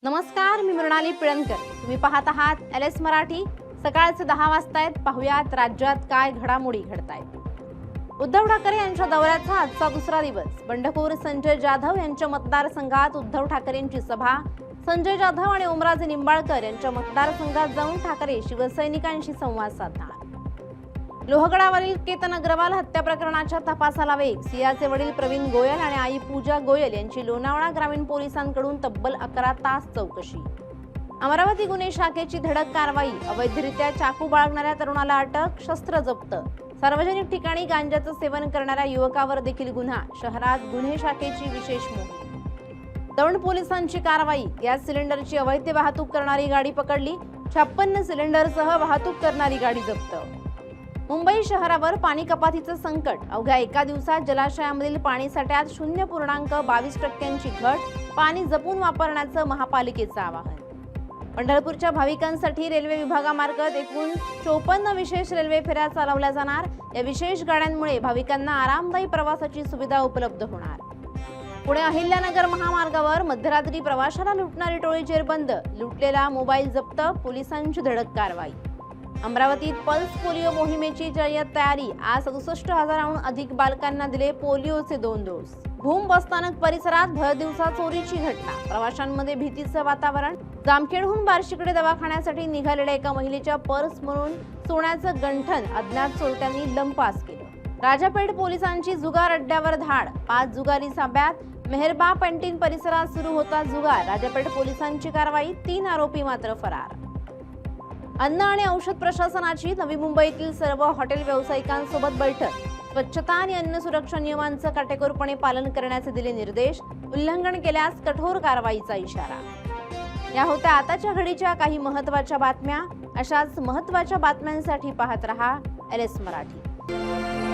नमस्कार, मी मृणाली पिळणकर. तुम्ही पाहत आहात LS मराठी. सकाळचे 10 वाजतायत. पाहुयात राज्यात काय घडामोडी घडतायत. उद्धव ठाकरे यांच्या दौऱ्याचा आजचा दुसरा दिवस. बंडखोर संजय जाधव यांच्या मतदारसंघात उद्धव ठाकरेंची सभा. संजय जाधव आणि ओमराजे निंबाळकर यांच्या मतदारसंघात जाऊन ठाकरे शिवसैनिकांशी संवाद साधणार. लोहगडावरील केतन अग्रवाल हत्या प्रकरणाच्या तपासाला वेग. सियाचे वडील प्रवीण गोयल आणि आई पूजा गोयल यांची लोणावळा ग्रामीण पोलिसांकडून तब्बल 11 तास चौकशी. अमरावती गुन्हे शाखेची धडक कारवाई. अवैधरित्या चाकू बाळगणाऱ्या तरुणाला अटक, शस्त्र जप्त. सार्वजनिक ठिकाणी गांजाचं सेवन करणाऱ्या युवकावर देखील गुन्हा. शहरात गुन्हे शाखेची विशेष मोहीम. दौंड पोलिसांची कारवाई. गॅस सिलेंडरची अवैध वाहतूक करणारी गाडी पकडली. 56 सिलेंडरसह वाहतूक करणारी गाडी जप्त. मुंबई शहरावर पाणी कपातीचं संकट. अवघ्या एका दिवसात जलाशयामधील पाणीसाठ्यात 0.22% घट. पाणी जपून वापरण्याचं महापालिकेचं आवाहन. पंढरपूरच्या भाविकांसाठी रेल्वे विभागामार्फत एकूण 54 विशेष रेल्वे फेऱ्या चालवल्या जाणार. या विशेष गाड्यांमुळे भाविकांना आरामदायी प्रवासाची सुविधा उपलब्ध होणार. पुणे अहिल्यानगर महामार्गावर मध्यरात्री प्रवाशाला लुटणारी टोळी जेरबंद. लुटलेला मोबाईल जप्त. पोलिसांची धडक कारवाई. अमरावतीत पल्स पोलिओ मोहिमेची जय्यत तयारी. आज 67,000हून अधिक बालकांना दिले पोलिओचे 2 डोस. भूम बसस्थानक परिसरात भर दिवसा चोरीची घटना. प्रवाशांमध्ये भीतीचं वातावरण. जामखेडहून बार्शीकडे दवाखान्यासाठी निघालेल्या एका महिलेच्या पर्स म्हणून सोन्याचं गंठण अज्ञात चोरट्यांनी लंपास केलं. राजापेठ पोलिसांची जुगार अड्ड्यावर धाड. 5 जुगारी ताब्यात. मेहरबा पेंटीन परिसरात सुरू होता जुगार. राजापेठ पोलिसांची कारवाई. 3 आरोपी मात्र फरार. अन्न आणि औषध प्रशासनाची नवी मुंबईतील सर्व हॉटेल व्यावसायिकांसोबत बैठक. स्वच्छता आणि अन्न सुरक्षा नियमांचं काटेकोरपणे पालन करण्याचे दिले निर्देश. उल्लंघन केल्यास कठोर कारवाईचा इशारा. या होत्या आताच्या घडीच्या काही महत्त्वाच्या बातम्या. अशाच महत्त्वाच्या बातम्यांसाठी पाहत रहा LS मराठी.